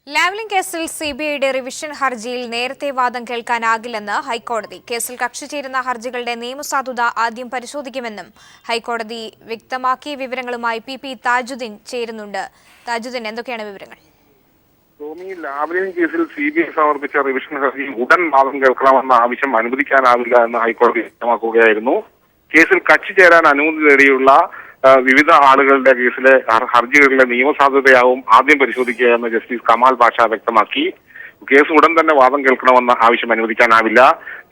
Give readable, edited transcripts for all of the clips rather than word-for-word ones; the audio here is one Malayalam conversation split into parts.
ലാവ്ലിൻ കേസിൽ സിബിഐയുടെ റിവിഷൻ ഹർജിയിൽ നേരത്തെ വാദം കേൾക്കാനാകില്ലെന്ന് ഹൈക്കോടതി. കേസിൽ കക്ഷി ചേരുന്ന ഹർജികളുടെ നിയമസാധുത ആദ്യം പരിശോധിക്കുമെന്നും ഹൈക്കോടതി വ്യക്തമാക്കിയ വിവരങ്ങളുമായി പി താജുദ്ദീൻ ചേരുന്നുണ്ട്. താജുദ്ദീൻ, എന്തൊക്കെയാണ് വിവരങ്ങൾ? ലാവ്ലിൻ കേസിൽ സിബിഐ സമർപ്പിച്ച റിവിഷൻ ഹർജി ഉടൻ വാദം കേൾക്കണമെന്ന ആവശ്യം അനുവദിക്കാനാവില്ല എന്ന് ഹൈക്കോടതി വ്യക്തമാക്കുകയായിരുന്നു. കേസിൽ കക്ഷി ചേരാൻ അനുമതി നേടിയുള്ള വിവിധ ആളുകളുടെ കേസിലെ ഹർജികളിലെ നിയമസാധുതയാവും ആദ്യം പരിശോധിക്കുകയെന്ന് ജസ്റ്റിസ് കമാൽ പാഷ വ്യക്തമാക്കി. കേസ് ഉടൻ തന്നെ വാദം കേൾക്കണമെന്ന ആവശ്യം അനുവദിക്കാനാവില്ല.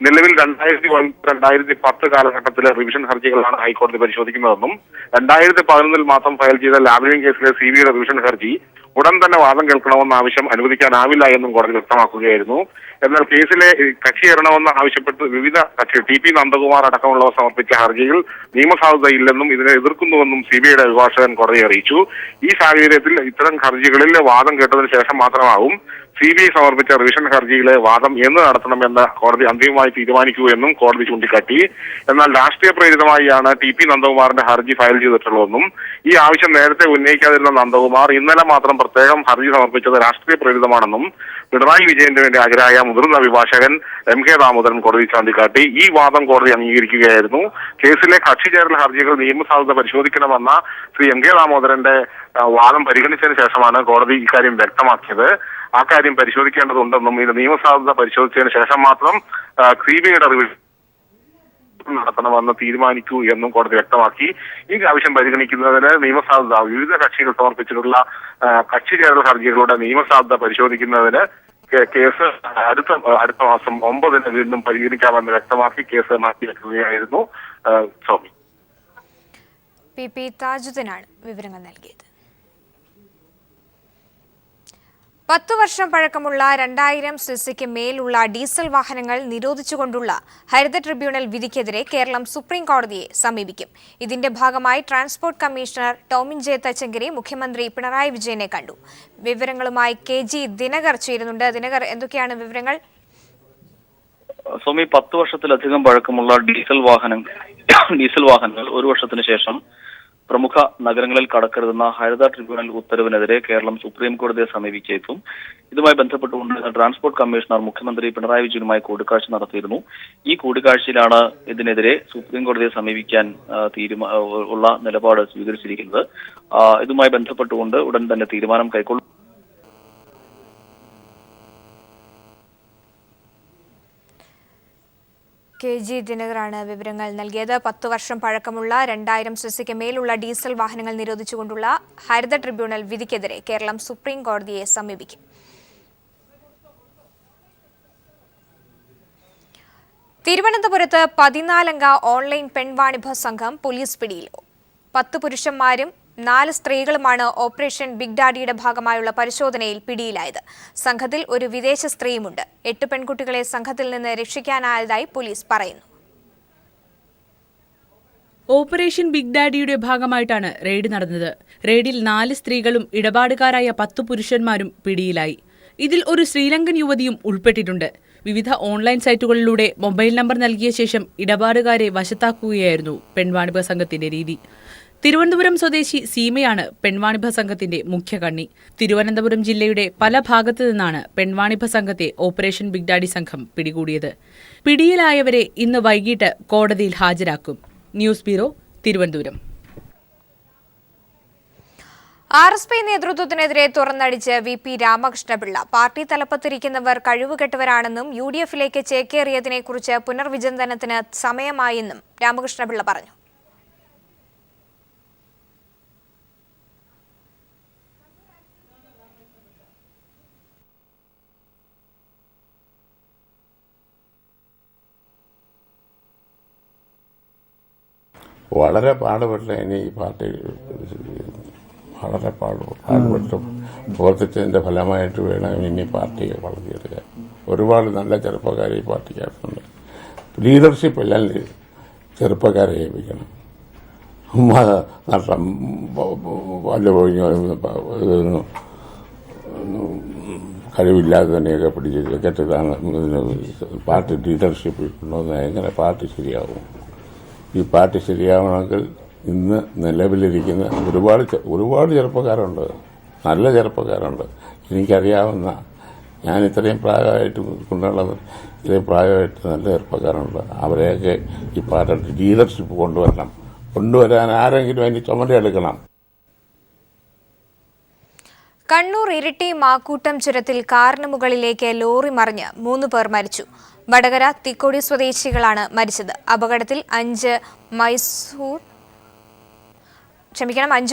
നിലവിൽ 2009-2010 കാലഘട്ടത്തിലെ റിവിഷൻ ഹർജികളാണ് ഹൈക്കോടതി പരിശോധിക്കുന്നതെന്നും 2011 മാത്രം ഫയൽ ചെയ്ത ലാവ്ലിൻ കേസിലെ സിബിഐയുടെ റിവിഷൻ ഹർജി ഉടൻ തന്നെ വാദം കേൾക്കണമെന്ന ആവശ്യം അനുവദിക്കാനാവില്ല എന്നും കോടതി വ്യക്തമാക്കുകയായിരുന്നു. എന്നാൽ കേസിലെ കക്ഷി ചേരണമെന്ന് ആവശ്യപ്പെട്ട് വിവിധ കക്ഷികൾ ടി പി നന്ദകുമാർ അടക്കമുള്ളവർ സമർപ്പിച്ച ഹർജികൾ നിയമസാധുതയില്ലെന്നും ഇതിനെ എതിർക്കുന്നുവെന്നും സിബിഐയുടെ അഭിഭാഷകൻ കോടതിയെ അറിയിച്ചു. ഈ സാഹചര്യത്തിൽ ഇത്തരം ഹർജികളിൽ വാദം കേട്ടതിന് ശേഷം മാത്രമാവും സിബിഐ സമർപ്പിച്ച റിവിഷൻ ഹർജിയിലെ വാദം എന്ന് നടത്തണമെന്ന് കോടതി അന്തിമമായി തീരുമാനിക്കൂ എന്നും കോടതി ചൂണ്ടിക്കാട്ടി. എന്നാൽ രാഷ്ട്രീയ പ്രേരിതമായാണ് ടി പി നന്ദകുമാറിന്റെ ഹർജി ഫയൽ ചെയ്തിട്ടുള്ളതെന്നും ഈ ആവശ്യം നേരത്തെ ഉന്നയിക്കാതിരുന്ന നന്ദകുമാർ ഇന്നലെ മാത്രം പ്രത്യേകം ഹർജി സമർപ്പിച്ചത് രാഷ്ട്രീയ പ്രേരിതമാണെന്നും പിണറായി വിജയന്റെ വേണ്ടി ഹാജരായ മുതിർന്ന അഭിഭാഷകൻ MK ദാമോദരൻ കോടതി ചൂണ്ടിക്കാട്ടി. ഈ വാദം കോടതി അംഗീകരിക്കുകയായിരുന്നു. കേസിലെ കക്ഷി ചേരൽ ഹർജികൾ നിയമസാധുത പരിശോധിക്കണമെന്ന ശ്രീ MK ദാമോദരന്റെ വാദം പരിഗണിച്ചതിന് ശേഷമാണ് കോടതി ഇക്കാര്യം വ്യക്തമാക്കിയത്. ആ കാര്യം പരിശോധിക്കേണ്ടതുണ്ടെന്നും ഇത് നിയമസാധുത പരിശോധിച്ചതിന് ശേഷം മാത്രം സിബിഐയുടെ റിവിഷൻ നടത്തണമെന്ന് തീരുമാനിക്കൂ എന്നും കോടതി വ്യക്തമാക്കി. ഈ ആവശ്യം പരിഗണിക്കുന്നതിന് നിയമസാധുത വിവിധ കക്ഷികൾ സമർപ്പിച്ചിട്ടുള്ള കക്ഷി ചേരൽ ഹർജികളുടെ നിയമസാധുത പരിശോധിക്കുന്നതിന് കേസ് അടുത്ത മാസം 9-ന് വീണ്ടും പരിഗണിക്കാമെന്ന് വ്യക്തമാക്കി കേസ് മാറ്റിവെക്കുകയായിരുന്നു. സൗമി, പി താജുദ്ദീനാണ് വിവരങ്ങൾ നൽകിയത്. 10 വർഷം പഴക്കമുള്ള 2000 സിസിക്ക് മേലുള്ള ഡീസൽ വാഹനങ്ങൾ നിരോധിച്ചുകൊണ്ടുള്ള ഹരിത ട്രിബ്യൂണൽ വിധിക്കെതിരെ കേരളം സുപ്രീം കോടതിയെ സമീപിക്കും. ഇതിന്റെ ഭാഗമായി transport commissioner Tomin J Thachankary മുഖ്യമന്ത്രി പിണറായി വിജയനെ കണ്ടു. വിവരങ്ങളുമായി KG ദിനകർ ചേരുന്നുണ്ട്. ദിനകർ, എന്തൊക്കെയാണ് വിവരങ്ങൾ? സ്വാമി, 10 വർഷത്തിലധികം പഴക്കമുള്ള ഡീസൽ വാഹനങ്ങൾ 1 വർഷത്തിന് ശേഷം പ്രമുഖ നഗരങ്ങളിൽ കടക്കരുതെന്ന ഹരിത ട്രിബ്യൂണൽ ഉത്തരവിനെതിരെ കേരളം സുപ്രീം കോടതിയെ സമീപിച്ചേക്കും. ഇതുമായി ബന്ധപ്പെട്ടുകൊണ്ട് ട്രാൻസ്പോർട്ട് കമ്മീഷണർ മുഖ്യമന്ത്രി പിണറായി വിജയനുമായി കൂടിക്കാഴ്ച നടത്തിയിരുന്നു. ഈ കൂടിക്കാഴ്ചയിലാണ് ഇതിനെതിരെ സുപ്രീം കോടതിയെ സമീപിക്കാൻ ഉള്ള നിലപാട് സ്വീകരിച്ചിരിക്കുന്നത്. ഇതുമായി ബന്ധപ്പെട്ടുകൊണ്ട് ഉടൻ തന്നെ തീരുമാനം കൈക്കൊള്ളും. KG ദിനകറാണ് വിവരങ്ങൾ നൽകിയത്. 10 വർഷം പഴക്കമുള്ള 2000 സിസിക്ക് മേലുള്ള ഡീസൽ വാഹനങ്ങൾ നിരോധിച്ചുകൊണ്ടുള്ള ഹരിത ട്രിബ്യൂണൽ വിധിക്കെതിരെ കേരളം സുപ്രീം കോടതിയെ സമീപിക്കും. തിരുവനന്തപുരത്ത് 14-അംഗ ഓൺലൈൻ പെൺവാണിഭ സംഘം പോലീസ് പിടിയിൽ. 10 പുരുഷന്മാരും 4 സ്ത്രീകളുമാണ് ഓപ്പറേഷൻ ബിഗ് ഡാഡിയുടെ ഭാഗമായുള്ള പരിശോധനയിൽ പിടിയിലായത്. സംഘത്തിൽ ഒരു വിദേശ സ്ത്രീയുമുണ്ട്. 8 പെൺകുട്ടികളെ സംഘത്തിൽ നിന്ന് രക്ഷിക്കാനായതായി പോലീസ് പറയുന്നു. ഓപ്പറേഷൻ ബിഗ് ഡാഡിയുടെ ഭാഗമായിട്ടാണ് റെയ്ഡ് നടന്നത്. റെയ്ഡിൽ 4 സ്ത്രീകളും ഇടപാടുകാരായ 10 പുരുഷന്മാരും പിടിയിലായി. ഇതിൽ ഒരു ശ്രീലങ്കൻ യുവതിയും ഉൾപ്പെട്ടിട്ടുണ്ട്. വിവിധ ഓൺലൈൻ സൈറ്റുകളിലൂടെ മൊബൈൽ നമ്പർ നൽകിയ ശേഷം ഇടപാടുകാരെ വശത്താക്കുകയായിരുന്നു പെൺവാണിഭ സംഘത്തിന്റെ രീതി. തിരുവനന്തപുരം സ്വദേശി സീമയാണ് പെൺവാണിഭ സംഘത്തിന്റെ മുഖ്യ കണ്ണി. തിരുവനന്തപുരം ജില്ലയുടെ പല ഭാഗത്തു നിന്നാണ് പെൺവാണിഭ സംഘത്തെ ഓപ്പറേഷൻ ബിഗ് ഡാഡി സംഘം പിടികൂടിയത്. പിടിയിലായവരെ ഇന്ന് വൈകിട്ട് കോടതിയിൽ ഹാജരാക്കും. News bureau, Thiruvananthapuram. RSP നേതൃത്വത്തിനെതിരെ തുറന്നടിച്ച് VP രാമകൃഷ്ണപിള്ള. പാർട്ടി തലപ്പത്തിരിക്കുന്നവർ കഴിവുകെട്ടവരാണെന്നും UDF-ലേക്ക് ചേക്കേറിയതിനെക്കുറിച്ച് പുനർവിചിന്തനത്തിന് സമയമായെന്നും രാമകൃഷ്ണപിള്ള പറഞ്ഞു. വളരെ പാടുപെട്ട ഇനി ഈ പാർട്ടി വളരെ പാടുപെട്ടും പ്രവർത്തിച്ചതിന്റെ ഫലമായിട്ട് വേണം ഇനി പാർട്ടിയെ വളർത്തിയെടുക്കാൻ. ഒരുപാട് നല്ല ചെറുപ്പക്കാരെ ഈ പാർട്ടിക്കകത്തുണ്ട്. ലീഡർഷിപ്പ് എല്ലാം ചെറുപ്പക്കാരെ ഏൽപ്പിക്കണം. നഷ്ടം വല്ല പൊഴിഞ്ഞ കഴിവില്ലാതെ തന്നെയൊക്കെ പിടിച്ച് വെച്ചിട്ടാണ് പാർട്ടി ലീഡർഷിപ്പ് കൊണ്ടുവന്നാൽ എങ്ങനെ പാർട്ടി ശരിയാവും? ഈ പാർട്ടി ശരിയാവണമെങ്കിൽ ഇന്ന് നിലവിലിരിക്കുന്ന ഒരുപാട് ചെറുപ്പക്കാരുണ്ട്. നല്ല ചെറുപ്പക്കാരുണ്ട്. എനിക്കറിയാവുന്ന, ഞാൻ ഇത്രയും പ്രായമായിട്ട് കൊണ്ടുള്ളത്, ഇത്രയും പ്രായമായിട്ട് നല്ല ചെറുപ്പക്കാരുണ്ട്. അവരെയൊക്കെ ഈ പാർട്ടിയുടെ ലീഡർഷിപ്പ് കൊണ്ടുവരാൻ ആരെങ്കിലും അതിന് ചുമതലയെടുക്കണം. കണ്ണൂർ ഇരിട്ടി മാക്കൂട്ടം ചുരത്തിൽ കാറിന് മുകളിലേക്ക് ലോറി മറിഞ്ഞ് 3 പേർ മരിച്ചു. വടകര തിക്കോടി സ്വദേശികളാണ് മരിച്ചത്. അപകടത്തിൽ 5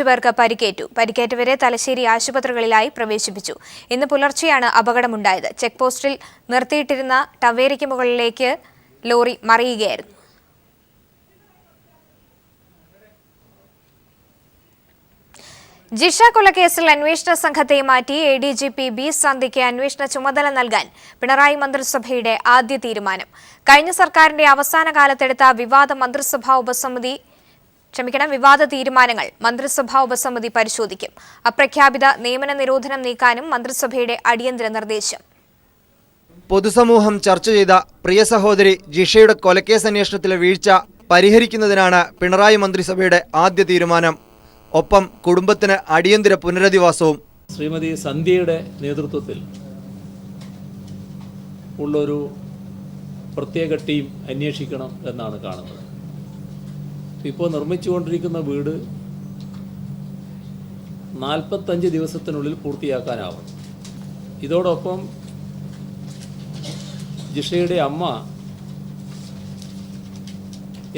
പേർക്ക് പരിക്കേറ്റു. പരിക്കേറ്റവരെ തലശ്ശേരി ആശുപത്രികളിലായി പ്രവേശിപ്പിച്ചു. ഇന്ന് പുലർച്ചെയാണ് അപകടമുണ്ടായത്. ചെക്ക് പോസ്റ്റിൽ നിർത്തിയിട്ടിരുന്ന ടവേരയ്ക്ക് മുകളിലേക്ക് ലോറി മറിയുകയായിരുന്നു. ജിഷ കൊലക്കേസിൽ അന്വേഷണ സംഘത്തെ മാറ്റി ADGP ബി സന്ധ്യയ്ക്ക് അന്വേഷണ ചുമതല നൽകാൻ പിണറായി മന്ത്രിസഭയുടെ ആദ്യ തീരുമാനം. കഴിഞ്ഞ സർക്കാരിന്റെ അവസാന കാലത്തെടുത്ത വിവാദ തീരുമാനങ്ങൾ മന്ത്രിസഭാ ഉപസമിതി പരിശോധിക്കും. അപ്രഖ്യാപിത നിയമന നിരോധനം നീക്കാനും മന്ത്രിസഭയുടെ അടിയന്തര നിർദ്ദേശം. പൊതുസമൂഹം ചർച്ച ചെയ്ത പ്രിയ സഹോദരി ജിഷയുടെ കൊലക്കേസ് അന്വേഷണത്തിലെ വീഴ്ച പരിഹരിക്കുന്നതിനാണ് പിണറായി മന്ത്രിസഭയുടെ ആദ്യ തീരുമാനം. ഒപ്പം കുടുംബത്തിന് അടിയന്തര പുനരധിവാസവും. ശ്രീമതി സന്ധ്യയുടെ നേതൃത്വത്തിൽ ഉള്ളൊരു പ്രത്യേക ടീം അന്വേഷിക്കണം എന്നാണ് കാണുന്നത്. ഇപ്പോൾ നിർമ്മിച്ചുകൊണ്ടിരിക്കുന്ന വീട് 45 ദിവസത്തിനുള്ളിൽ പൂർത്തിയാക്കാനാവും. ഇതോടൊപ്പം ജിഷയുടെ അമ്മ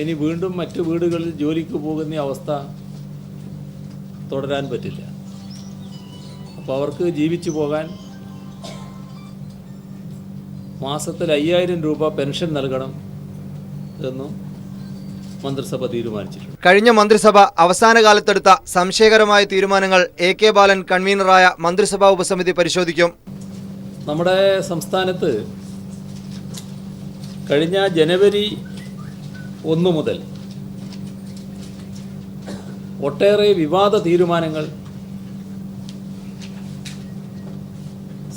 ഇനി വീണ്ടും മറ്റു വീടുകളിൽ ജോലിക്ക് പോകുന്ന അവസ്ഥ തുടരാൻ പറ്റില്ല. അപ്പോൾ അവർക്ക് ജീവിച്ചു പോകാൻ മാസത്തിൽ 5000 രൂപ പെൻഷൻ നൽകണം എന്നും മന്ത്രിസഭ തീരുമാനിച്ചിട്ടുണ്ട്. കഴിഞ്ഞ മന്ത്രിസഭ അവസാന കാലത്തെടുത്ത സംശയകരമായ തീരുമാനങ്ങൾ AK ബാലൻ കൺവീനറായ മന്ത്രിസഭാ ഉപസമിതി പരിശോധിക്കും. നമ്മുടെ സംസ്ഥാനത്ത് കഴിഞ്ഞ ജനുവരി 1 മുതൽ ഒട്ടേറെ വിവാദ തീരുമാനങ്ങൾ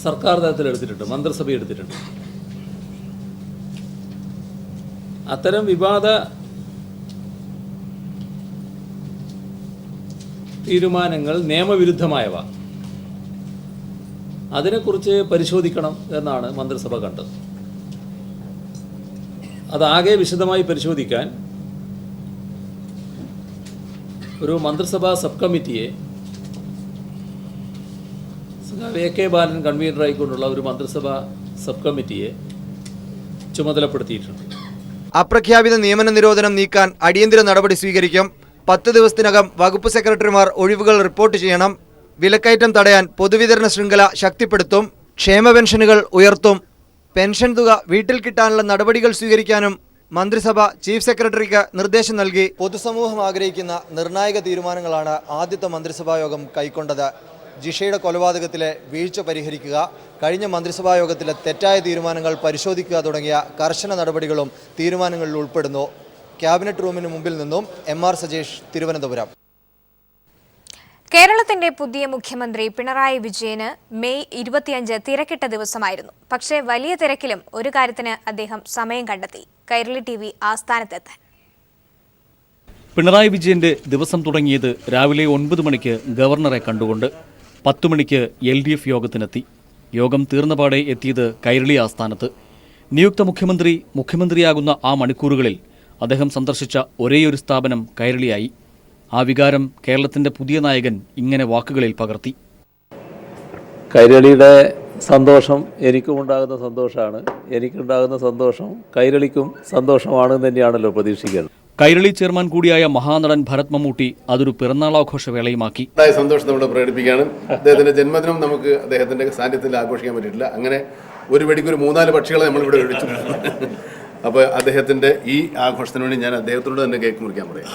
സർക്കാർ തലത്തിൽ എടുത്തിട്ടുണ്ട്, മന്ത്രിസഭ എടുത്തിട്ടുണ്ട്. അത്തരം വിവാദ തീരുമാനങ്ങൾ നിയമവിരുദ്ധമായവ, അതിനെക്കുറിച്ച് പരിശോധിക്കണം എന്നാണ് മന്ത്രിസഭ കണ്ടത്. അതാകെ വിശദമായി പരിശോധിക്കാൻ ഒരു മന്ത്രിസഭാ സബ് കമ്മിറ്റിയെ AK ബാലൻ കൺവീനറായിക്കൊണ്ടുള്ള ഒരു മന്ത്രിസഭാ സബ് കമ്മിറ്റിയെ ചുമതലപ്പെടുത്തിയിട്ടുണ്ട്. അപ്രഖ്യാപിത നിയമന നിരോധനം നീക്കാൻ അടിയന്തര നടപടി സ്വീകരിക്കും. 10 ദിവസത്തിനകം വകുപ്പ് സെക്രട്ടറിമാർ ഒഴിവുകൾ റിപ്പോർട്ട് ചെയ്യണം. വിലക്കയറ്റം തടയാൻ പൊതുവിതരണ ശൃംഖല ശക്തിപ്പെടുത്തും. ക്ഷേമ പെൻഷനുകൾ ഉയർത്തും. പെൻഷൻ തുക വീട്ടിൽ കിട്ടാനുള്ള നടപടികൾ സ്വീകരിക്കാനും മന്ത്രിസഭ ചീഫ് സെക്രട്ടറിക്ക് നിർദ്ദേശം നൽകി. പൊതുസമൂഹം ആഗ്രഹിക്കുന്ന നിർണായക തീരുമാനങ്ങളാണ് ആദ്യത്തെ മന്ത്രിസഭാ യോഗം കൈക്കൊണ്ടത്. ജിഷയുടെ കൊലപാതകത്തിലെ വീഴ്ച പരിഹരിക്കുക, കഴിഞ്ഞ മന്ത്രിസഭാ യോഗത്തിലെ തെറ്റായ തീരുമാനങ്ങൾ പരിശോധിക്കുക തുടങ്ങിയ കർശന നടപടികളും തീരുമാനങ്ങളിൽ ഉൾപ്പെടുന്നു. ക്യാബിനറ്റ് റൂമിന് മുമ്പിൽ നിന്നും MR സജേഷ്, തിരുവനന്തപുരം. കേരളത്തിന്റെ പുതിയ മുഖ്യമന്ത്രി പിണറായി വിജയന് മെയ് 25 തിരക്കിട്ട ദിവസമായിരുന്നു. പക്ഷേ വലിയ തിരക്കിലും ഒരു കാര്യത്തിന് അദ്ദേഹം സമയം കണ്ടെത്തി: കൈരളി TV ആസ്ഥാനത്തെത്താൻ. പിണറായി വിജയന്റെ ദിവസം തുടങ്ങിയത് രാവിലെ 9 മണിക്ക് ഗവർണറെ കണ്ടുകൊണ്ട്. 10 മണിക്ക് LDF യോഗത്തിനെത്തി. യോഗം തീർന്നപാടെ എത്തിയത് കൈരളി ആസ്ഥാനത്ത്. നിയുക്ത മുഖ്യമന്ത്രിയാകുന്ന ആ മണിക്കൂറുകളിൽ അദ്ദേഹം സന്ദർശിച്ച ഒരേയൊരു സ്ഥാപനം കൈരളിയായി. ആ വികാരം കേരളത്തിന്റെ പുതിയ നായകൻ ഇങ്ങനെ വാക്കുകളിൽ പകർത്തി: കൈരളിയുടെ സന്തോഷം എനിക്കും ഉണ്ടാകുന്ന സന്തോഷമാണ്, എനിക്കുണ്ടാകുന്ന സന്തോഷം കൈരളിക്കും സന്തോഷമാണെന്ന് തന്നെയാണല്ലോ പ്രതീക്ഷിക്കുന്നത്. കൈരളി ചെയർമാൻ കൂടിയായ മഹാനടൻ ഭരത് മമ്മൂട്ടി അതൊരു പിറന്നാളാഘോഷ വേളയുമാക്കി. സന്തോഷം നമ്മൾ പ്രകടിപ്പിക്കുകയാണ്. അദ്ദേഹത്തിന്റെ ജന്മദിനം നമുക്ക് അദ്ദേഹത്തിന്റെ സാന്നിധ്യത്തിൽ ആഘോഷിക്കാൻ പറ്റിയിട്ടില്ല. അങ്ങനെ ഒരു വെടിക്ക് ഒരു 3-4 പക്ഷികളെ നമ്മളിവിടെ കഴിച്ചിട്ടുണ്ട്. അപ്പോൾ അദ്ദേഹത്തിന്റെ ഈ ആഘോഷത്തിന് വേണ്ടി ഞാൻ അദ്ദേഹത്തോട് തന്നെ കേക്ക് മുറിക്കാൻ പറയാം.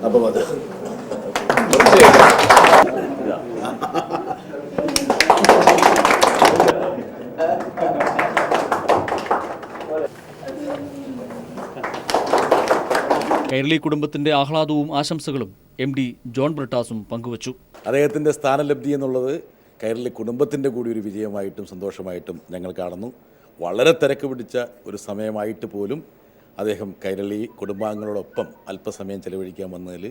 അപ്പം അത് കൈരളി കുടുംബത്തിന്റെ ആഹ്ലാദവും ആശംസകളും MD ജോൺ ബ്രിട്ടാസും പങ്കുവച്ചു. അദ്ദേഹത്തിന്റെ സ്ഥാനലബ്ധി എന്നുള്ളത് കൈരളി കുടുംബത്തിൻ്റെ കൂടി ഒരു വിജയമായിട്ടും സന്തോഷമായിട്ടും ഞങ്ങൾ കാണുന്നു. വളരെ തിരക്ക് പിടിച്ച ഒരു സമയമായിട്ട് പോലും അദ്ദേഹം കൈരളി കുടുംബാംഗങ്ങളോടൊപ്പം അല്പസമയം ചെലവഴിക്കാൻ വന്നതിൽ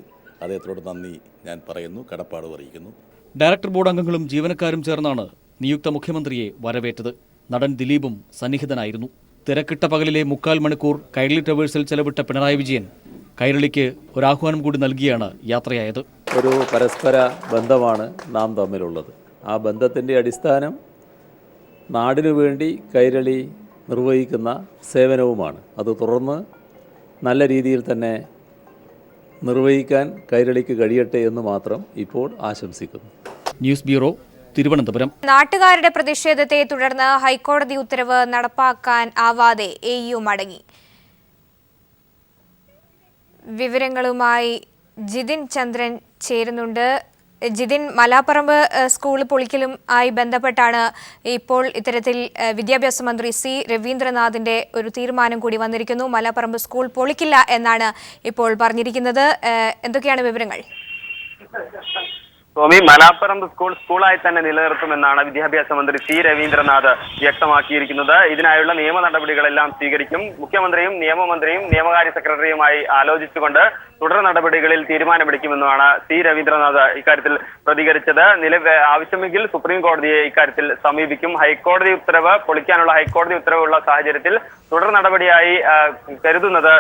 അദ്ദേഹത്തോട് നന്ദി ഞാൻ പറയുന്നു, കടപ്പാട് അറിയിക്കുന്നു. ഡയറക്ടർ ബോർഡ് അംഗങ്ങളും ജീവനക്കാരും ചേർന്നാണ് നിയുക്ത മുഖ്യമന്ത്രിയെ വരവേറ്റത്. നടൻ ദിലീപും സന്നിഹിതനായിരുന്നു. തിരക്കിട്ട പകലിലെ 3/4 മണിക്കൂർ കൈരളി ടവേഴ്സിൽ ചെലവിട്ട പിണറായി വിജയൻ കൈരളിക്ക് ഒരാഹ്വാനം കൂടി നൽകിയാണ് യാത്രയായത്. ഒരു പരസ്പര ബന്ധമാണ് നാം തമ്മിലുള്ളത്. ആ ബന്ധത്തിൻ്റെ അടിസ്ഥാനം നാടിനു വേണ്ടി കൈരളി നിർവഹിക്കുന്ന സേവനവുമാണ്. അത് തുടർന്ന് നല്ല രീതിയിൽ തന്നെ നിർവഹിക്കാൻ കൈരളിക്ക് കഴിയട്ടെ എന്ന് മാത്രം ഇപ്പോൾ ആശംസിക്കുന്നു. News bureau, Thiruvananthapuram. നാട്ടുകാരുടെ പ്രതിഷേധത്തെ തുടർന്ന് ഹൈക്കോടതി ഉത്തരവ് നടപ്പാക്കാൻ ആവാതെ AU മടങ്ങി. വിവരങ്ങളുമായി ജിതിൻ ചന്ദ്രൻ ചേരുന്നുണ്ട്. ജിതിൻ, മലാപ്പറമ്പ് സ്കൂൾ പൊളിക്കലും ആയി ബന്ധപ്പെട്ടാണ് ഇപ്പോൾ ഇത്തരത്തിൽ വിദ്യാഭ്യാസ മന്ത്രി C. രവീന്ദ്രനാഥിന്റെ ഒരു തീരുമാനം കൂടി വന്നിരിക്കുന്നു. മലാപ്പറമ്പ് സ്കൂൾ പൊളിക്കില്ല എന്നാണ് ഇപ്പോൾ പറഞ്ഞിരിക്കുന്നത്. എന്തൊക്കെയാണ് വിവരങ്ങൾ? സ്വാമി, മലാപ്പറമ്പ് സ്കൂളായി തന്നെ നിലനിർത്തുമെന്നാണ് വിദ്യാഭ്യാസ മന്ത്രി C. രവീന്ദ്രനാഥ് വ്യക്തമാക്കിയിരിക്കുന്നത്. ഇതിനായുള്ള നിയമ നടപടികളെല്ലാം സ്വീകരിക്കും. മുഖ്യമന്ത്രിയും നിയമമന്ത്രിയും നിയമകാര്യ സെക്രട്ടറിയുമായി ആലോചിച്ചുകൊണ്ട് തുടർ നടപടികളിൽ തീരുമാനമെടുക്കുമെന്നാണ് C. രവീന്ദ്രനാഥ് ഇക്കാര്യത്തിൽ പ്രതികരിച്ചത്. ആവശ്യമെങ്കിൽ സുപ്രീം കോടതിയെ ഇക്കാര്യത്തിൽ സമീപിക്കും. ഹൈക്കോടതി ഉത്തരവ് പൊളിക്കാനുള്ള ഹൈക്കോടതി ഉത്തരവുള്ള സാഹചര്യത്തിൽ തുടർ നടപടിയായി കരുതുന്നത്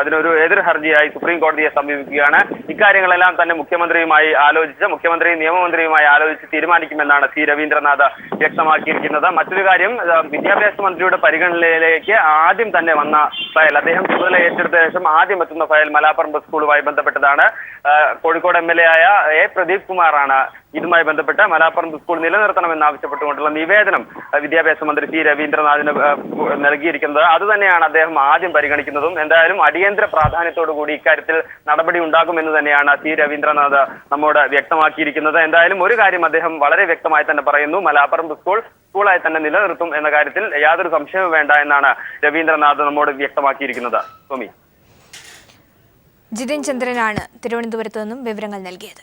അതിനൊരു എതിർ ഹർജിയായി സുപ്രീം കോടതിയെ സമീപിക്കുകയാണ്. ഇക്കാര്യങ്ങളെല്ലാം തന്നെ മുഖ്യമന്ത്രിയുമായി നിയമമന്ത്രിയുമായി ആലോചിച്ച് തീരുമാനിക്കുമെന്നാണ് C. രവീന്ദ്രനാഥ് വ്യക്തമാക്കിയിരിക്കുന്നത്. മറ്റൊരു കാര്യം, വിദ്യാഭ്യാസ മന്ത്രിയുടെ പരിഗണനയിലേക്ക് ആദ്യം തന്നെ വന്ന ഫയൽ, അദ്ദേഹം ചുമതല ഏറ്റെടുത്ത ശേഷം ആദ്യം എത്തുന്ന ഫയൽ മലാപ്പറമ്പ് സ്കൂളുമായി ബന്ധപ്പെട്ടതാണ്. കോഴിക്കോട് MLA ആയ A. പ്രദീപ് കുമാറാണ് ഇതുമായി ബന്ധപ്പെട്ട് മലാപ്പറമ്പ് സ്കൂൾ നിലനിർത്തണമെന്നാവശ്യപ്പെട്ടുകൊണ്ടുള്ള നിവേദനം വിദ്യാഭ്യാസ മന്ത്രി C. രവീന്ദ്രനാഥിന് നൽകിയിരിക്കുന്നത്. അതുതന്നെയാണ് അദ്ദേഹം ആദ്യം പരിഗണിക്കുന്നതും. എന്തായാലും അടിയന്തര പ്രാധാന്യത്തോടു കൂടി ഇക്കാര്യത്തിൽ നടപടി ഉണ്ടാകുമെന്ന് തന്നെയാണ് C. രവീന്ദ്രനാഥ് നമ്മോട് വ്യക്തമാക്കിയിരിക്കുന്നത്. എന്തായാലും ഒരു കാര്യം അദ്ദേഹം വളരെ വ്യക്തമായി തന്നെ പറയുന്നു, മലാപ്പറമ്പ് സ്കൂളായി തന്നെ നിലനിർത്തും എന്ന കാര്യത്തിൽ യാതൊരു സംശയവും വേണ്ട എന്നാണ് രവീന്ദ്രനാഥ് നമ്മോട് വ്യക്തമാക്കിയിരിക്കുന്നത്. സ്വാമി, ജിതിൻ ചന്ദ്രനാണ് തിരുവനന്തപുരത്ത് നിന്നും വിവരങ്ങൾ നൽകിയത്.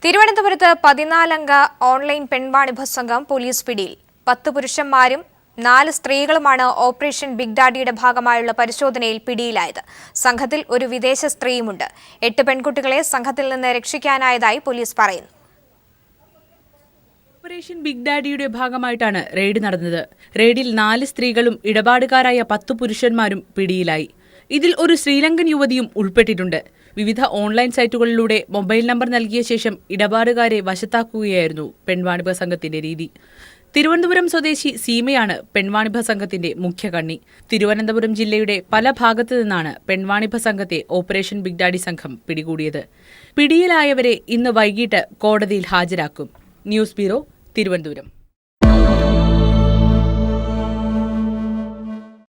തിരുവനന്തപുരത്ത് 14-അംഗ ഓൺലൈൻ പെൺവാണിഭ സംഘം പോലീസ് പിടിയിൽ. 10 പുരുഷന്മാരും 4 സ്ത്രീകളുമാണ് ഓപ്പറേഷൻ ബിഗ് ഡാഡിയുടെ ഭാഗമായുള്ള പരിശോധനയിൽ പിടിയിലായത്. സംഘത്തിൽ ഒരു വിദേശ സ്ത്രീയുമുണ്ട്. 8 പെൺകുട്ടികളെ സംഘത്തിൽ നിന്ന് രക്ഷിക്കാനായതായി പോലീസ് പറയുന്നു. ഓപ്പറേഷൻ ബിഗ് ഡാഡിയുടെ ഭാഗമായിട്ടാണ് റെയ്ഡ് നടന്നത്. റെയ്ഡിൽ 4 സ്ത്രീകളും ഇടപാടുകാരായ 10 പുരുഷന്മാരും പിടിയിലായി. ഇതിൽ ഒരു ശ്രീലങ്കൻ യുവതിയും ഉൾപ്പെട്ടിട്ടുണ്ട്. വിവിധ ഓൺലൈൻ സൈറ്റുകളിലൂടെ മൊബൈൽ നമ്പർ നൽകിയ ശേഷം ഇടപാടുകാരെ വശത്താക്കുകയായിരുന്നു പെൺവാണിഭ സംഘത്തിന്റെ രീതി. തിരുവനന്തപുരം സ്വദേശി സീമയാണ് പെൺവാണിഭ സംഘത്തിന്റെ മുഖ്യ കണ്ണി. തിരുവനന്തപുരം ജില്ലയുടെ പല ഭാഗത്തു നിന്നാണ് പെൺവാണിഭ സംഘത്തെ ഓപ്പറേഷൻ ബിഗ് ഡാഡി സംഘം പിടികൂടിയത്. പിടിയിലായവരെ ഇന്ന് വൈകിട്ട് കോടതിയിൽ ഹാജരാക്കും. News bureau, Thiruvananthapuram.